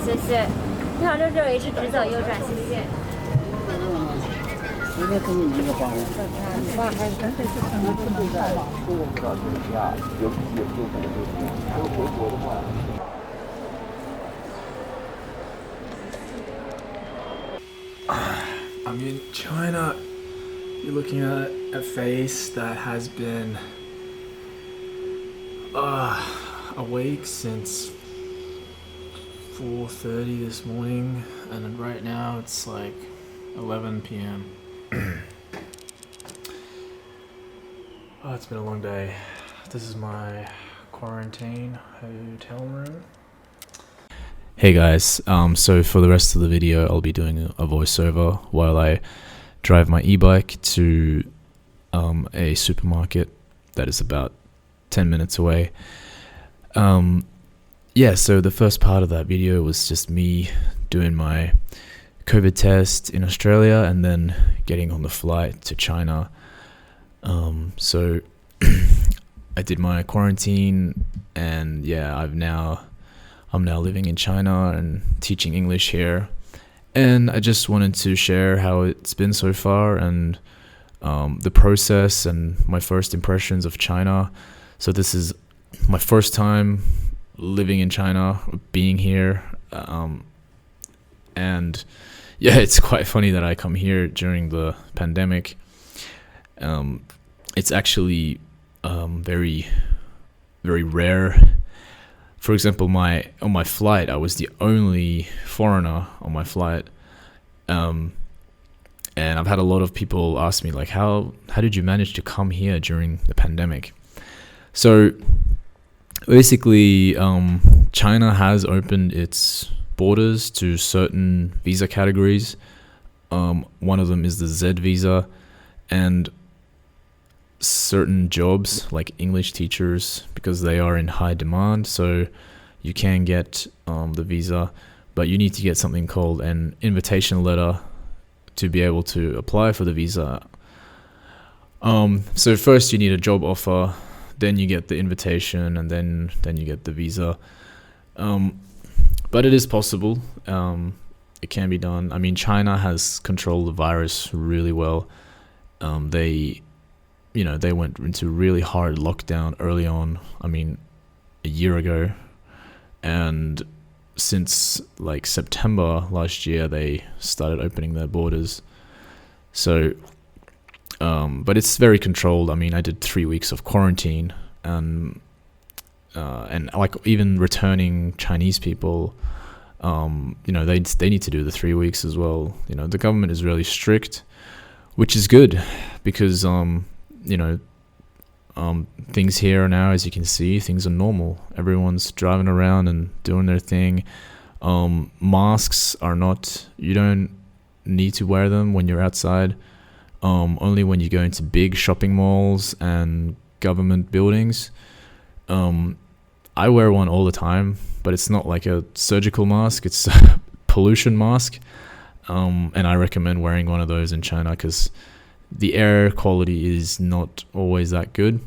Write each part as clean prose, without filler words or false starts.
谢谢。你好，66H 直走右转，谢谢。应该给你一个包。I mean, China, you're looking at a face that has been awake since 4:30 this morning, and right now it's like 11 p.m. Oh, it's been a long day. This is my quarantine hotel room. Hey guys, so for the rest of the video I'll be doing a voiceover while I drive my e-bike to a supermarket that is about 10 minutes away. So the first part of that video was just me doing my COVID test in Australia and then getting on the flight to China. So I did my quarantine, and yeah, I'm now living in China and teaching English here. And I just wanted to share how it's been so far and the process and my first impressions of China. So this is my first time living in China, being here. And yeah, it's quite funny that I come here during the pandemic. It's actually very, very rare. For example, on my flight, I was the only foreigner on my flight. And I've had a lot of people ask me, like, how did you manage to come here during the pandemic? So basically, China has opened its borders to certain visa categories. One of them is the Z visa, and certain jobs like English teachers, because they are in high demand, so you can get the visa, but you need to get something called an invitation letter to be able to apply for the visa. So first you need a job offer, then you get the invitation, and then you get the visa. But it is possible. It can be done. I mean, China has controlled the virus really well. They went into really hard lockdown early on. I mean, a year ago. And since like September last year, they started opening their borders. So, but it's very controlled. I mean, I did 3 weeks of quarantine, and like even returning Chinese people, they need to do the 3 weeks as well. The government is really strict, which is good because things here now, as you can see, things are normal. Everyone's driving around and doing their thing. Masks are not, you don't need to wear them when you're outside. Only when you go into big shopping malls and government buildings. I wear one all the time, but it's not like a surgical mask, it's a pollution mask. And I recommend wearing one of those in China because the air quality is not always that good,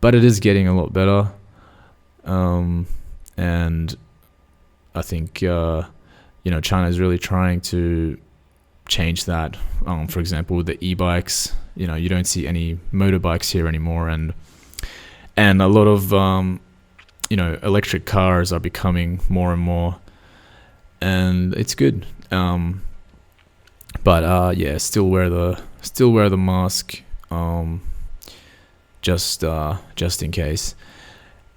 but it is getting a lot better. And I think, China is really trying to change that. For example, with the e-bikes, you don't see any motorbikes here anymore. And a lot of, electric cars are becoming more and more, and it's good. But still wear the mask, just in case.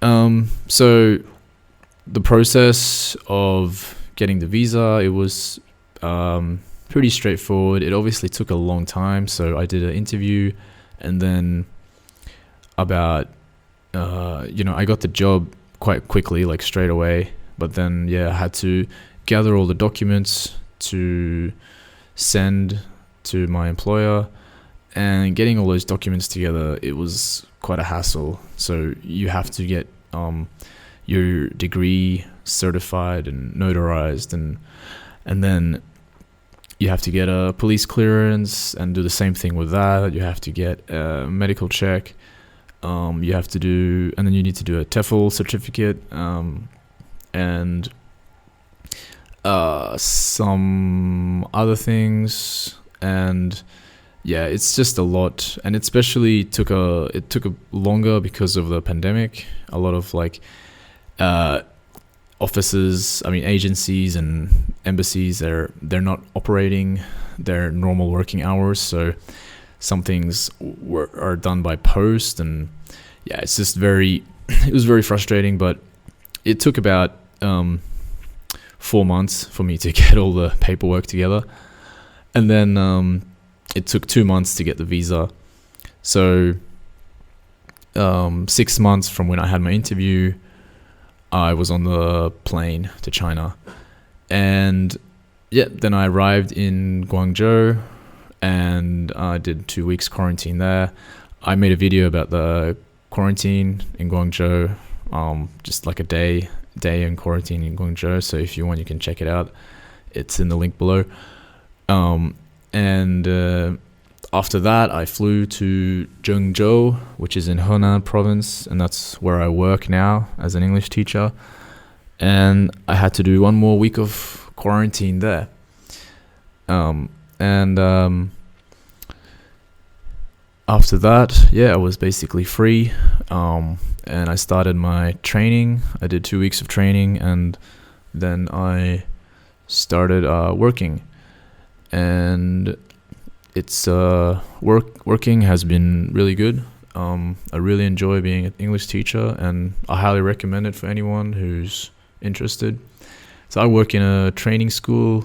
So the process of getting the visa, it was pretty straightforward. It obviously took a long time, so I did an interview, and then about I got the job quite quickly, like straight away. But then I had to gather all the documents to send to my employer, and getting all those documents together, it was quite a hassle. So you have to get your degree certified and notarized, and then you have to get a police clearance and do the same thing with that. You have to get a medical check. You have to do, and then you need to do a TEFL certificate, and some other things, and yeah, it's just a lot, and especially it took a longer because of the pandemic. A lot of like offices, I mean agencies and embassies, they're not operating their normal working hours, so some things are done by post, and yeah, it's just very it was very frustrating. But it took about 4 months for me to get all the paperwork together, and then it took 2 months to get the visa. So 6 months from when I had my interview, I was on the plane to China, and yeah, then I arrived in Guangzhou, and I did 2 weeks quarantine there. I made a video about the quarantine in Guangzhou, just like a day in quarantine in Guangzhou. So if you want, you can check it out. It's in the link below. And after that, I flew to Zhengzhou, which is in Henan province, and that's where I work now as an English teacher. And I had to do 1 more week of quarantine there. After that, yeah, I was basically free. And I started my training. I did 2 weeks of training, and then I started working. And it's working has been really good. I really enjoy being an English teacher, and I highly recommend it for anyone who's interested. So I work in a training school,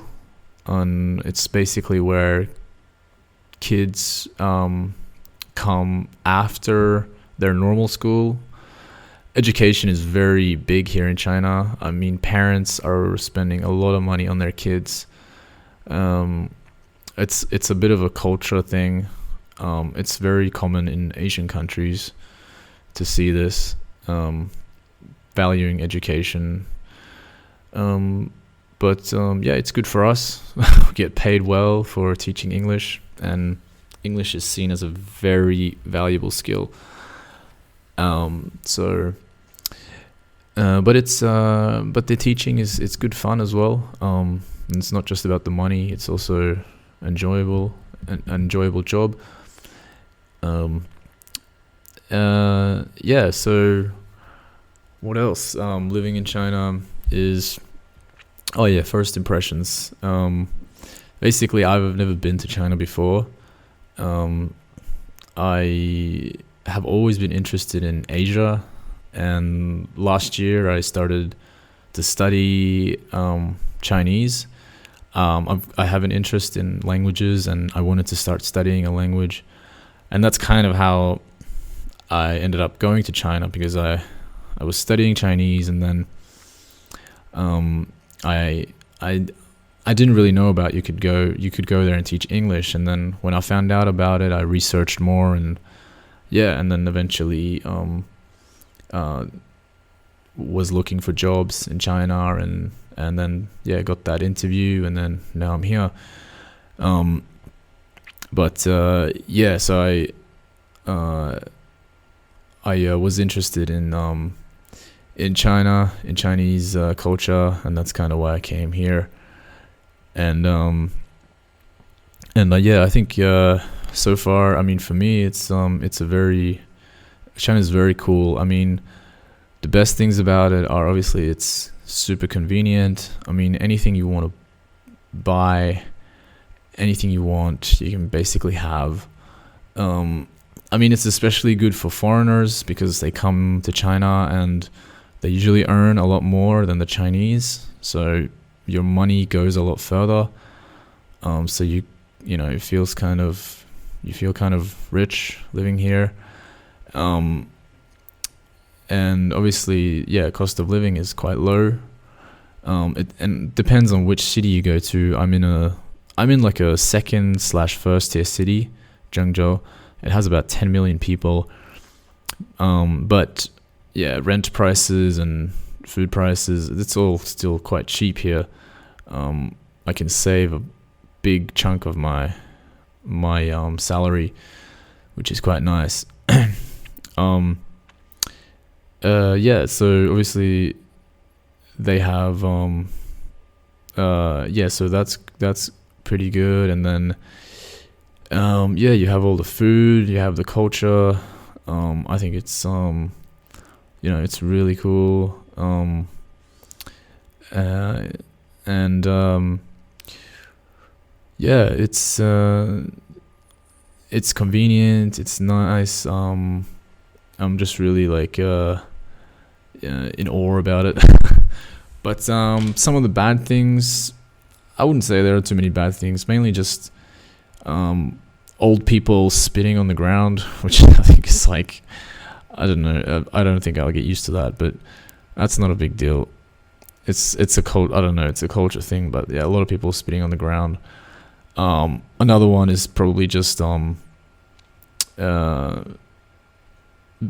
and it's basically where kids come after their normal school. Education is very big here in China. I mean, parents are spending a lot of money on their kids. It's a bit of a culture thing. It's very common in Asian countries to see this, valuing education. But yeah, it's good for us. We get paid well for teaching English, and English is seen as a very valuable skill. But the teaching it's good fun as well. And it's not just about the money; it's also an enjoyable job. Yeah. So, what else? Living in China is, oh yeah, first impressions. Basically, I've never been to China before. I have always been interested in Asia, and last year I started to study Chinese. I have an interest in languages, and I wanted to start studying a language, and that's kind of how I ended up going to China, because I was studying Chinese, and then I didn't really know about you could go there and teach English, and then when I found out about it, I researched more, and yeah, and then eventually was looking for jobs in China, and then yeah, got that interview, and then now I'm here. Yeah, so I was interested in China, in Chinese culture, and that's kind of why I came here. And yeah, I think so far, I mean, for me, China's very cool. I mean, the best things about it are obviously it's super convenient. I mean, anything you want to buy, anything you want, you can basically have. I mean, it's especially good for foreigners because they come to China and they usually earn a lot more than the Chinese. So your money goes a lot further. So you feel kind of rich living here. And obviously, yeah, cost of living is quite low. It depends on which city you go to. I'm in like a second/first tier city, Zhengzhou. It has about 10 million people. But yeah, rent prices and food prices, it's all still quite cheap here. I can save a big chunk of my salary, which is quite nice. Yeah, so obviously they have yeah, so that's pretty good. And then yeah, you have all the food, you have the culture. I think it's it's really cool. And yeah, it's convenient, it's nice. I'm just really like in awe about it. But some of the bad things, I wouldn't say there are too many bad things. Mainly just old people spitting on the ground, which I think is like, I don't know. I don't think I'll get used to that, but that's not a big deal. It's a I don't know. It's a culture thing, but yeah, a lot of people spitting on the ground. Another one is probably just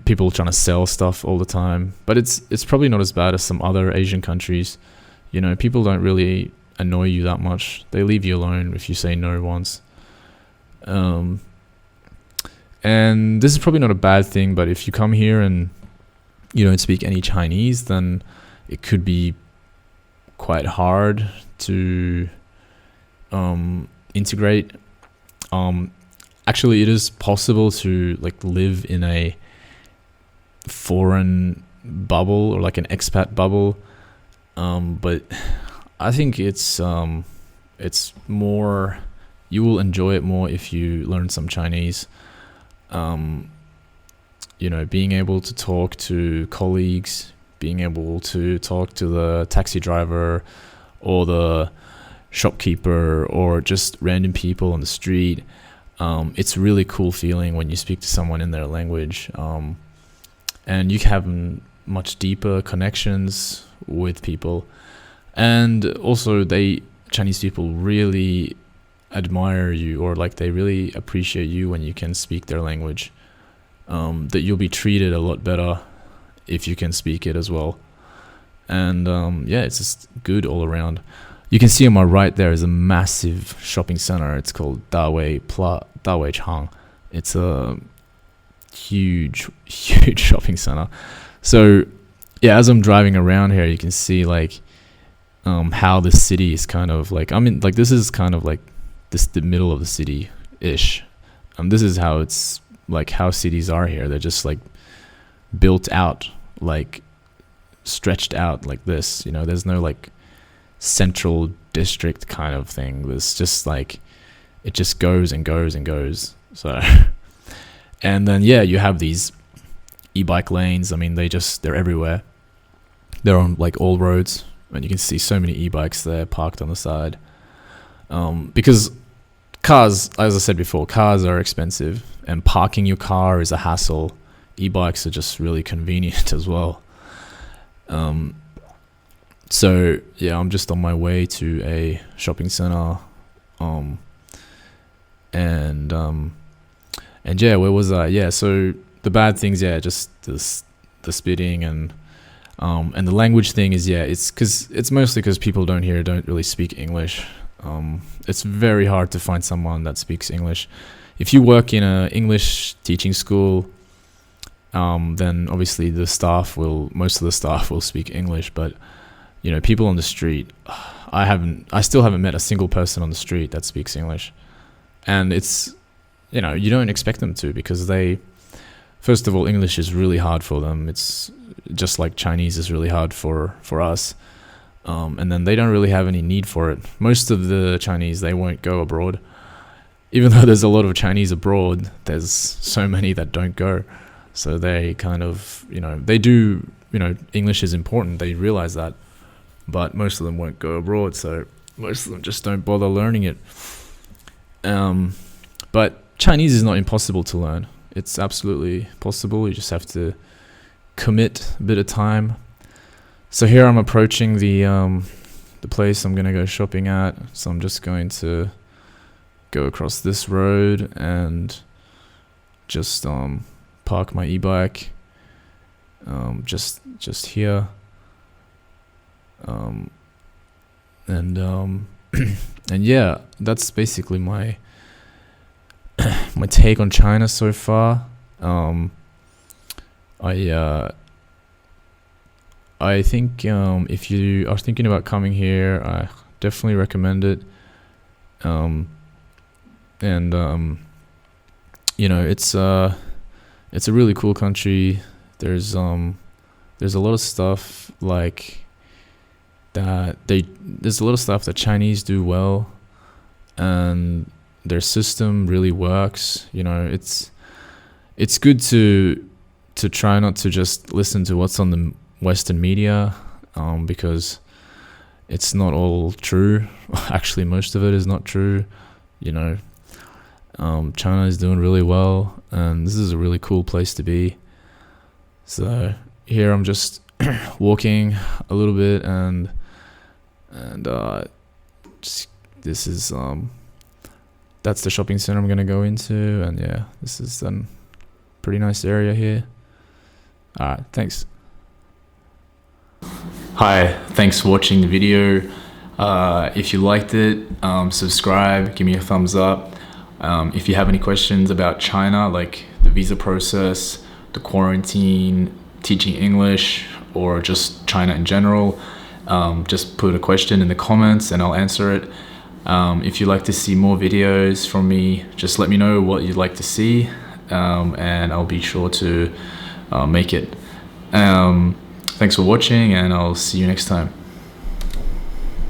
people trying to sell stuff all the time, but it's probably not as bad as some other Asian countries. People don't really annoy you that much. They leave you alone if you say no once. And this is probably not a bad thing, but if you come here and you don't speak any Chinese, then it could be quite hard to integrate. Actually, it is possible to like live in a foreign bubble or like an expat bubble, but I think it's more, you will enjoy it more if you learn some Chinese. Being able to talk to colleagues, being able to talk to the taxi driver or the shopkeeper or just random people on the street. It's a really cool feeling when you speak to someone in their language. And you can have much deeper connections with people. And also Chinese people really admire you, or like they really appreciate you when you can speak their language. That you'll be treated a lot better if you can speak it as well. And yeah, it's just good all around. You can see on my right there is a massive shopping center. It's called Dawei Chang. It's a huge shopping center. So yeah, as I'm driving around here, you can see like how the city is kind of like, this is kind of like the middle of the city ish. This is how it's like how cities are here. They're just like built out, like stretched out like this. There's no like central district kind of thing. There's just like, it just goes and goes and goes. So and then yeah, you have these e-bike lanes. They're everywhere. They're on like all roads, and you can see so many e-bikes there parked on the side. Because cars, as I said before, cars are expensive, and parking your car is a hassle. E-bikes are just really convenient as well. So yeah, I'm just on my way to a shopping center. And yeah, where was I? Yeah, so the bad things, yeah, just the spitting and the language thing is, yeah, it's mostly because people don't really speak English. It's very hard to find someone that speaks English. If you work in a English teaching school, then obviously most of the staff will speak English, but people on the street, I still haven't met a single person on the street that speaks English. And it's, you don't expect them to, because first of all, English is really hard for them. It's just like Chinese is really hard for us. And then they don't really have any need for it. Most of the Chinese, they won't go abroad. Even though there's a lot of Chinese abroad, there's so many that don't go. So they kind of, they do, English is important. They realize that. But most of them won't go abroad. So most of them just don't bother learning it. But Chinese is not impossible to learn. It's absolutely possible. You just have to commit a bit of time. So here I'm approaching the place I'm going to go shopping at. So I'm just going to go across this road and just park my e-bike just here. And yeah, that's basically my my take on China so far. I think if you are thinking about coming here, I definitely recommend it. You know, it's a really cool country. There's a lot of stuff like that there's a lot of stuff that Chinese do well, and their system really works. You know, it's good to try not to just listen to what's on the Western media, because it's not all true. Actually, most of it is not true. You know, China is doing really well, and this is a really cool place to be. So here I'm just walking a little bit, and just, this is that's the shopping center I'm gonna go into, and yeah, this is a pretty nice area here. All right, thanks. Hi, thanks for watching the video. If you liked it, subscribe, give me a thumbs up. If you have any questions about China, like the visa process, the quarantine, teaching English, or just China in general, just put a question in the comments and I'll answer it. If you'd like to see more videos from me, just let me know what you'd like to see, and I'll be sure to make it. Thanks for watching, and I'll see you next time.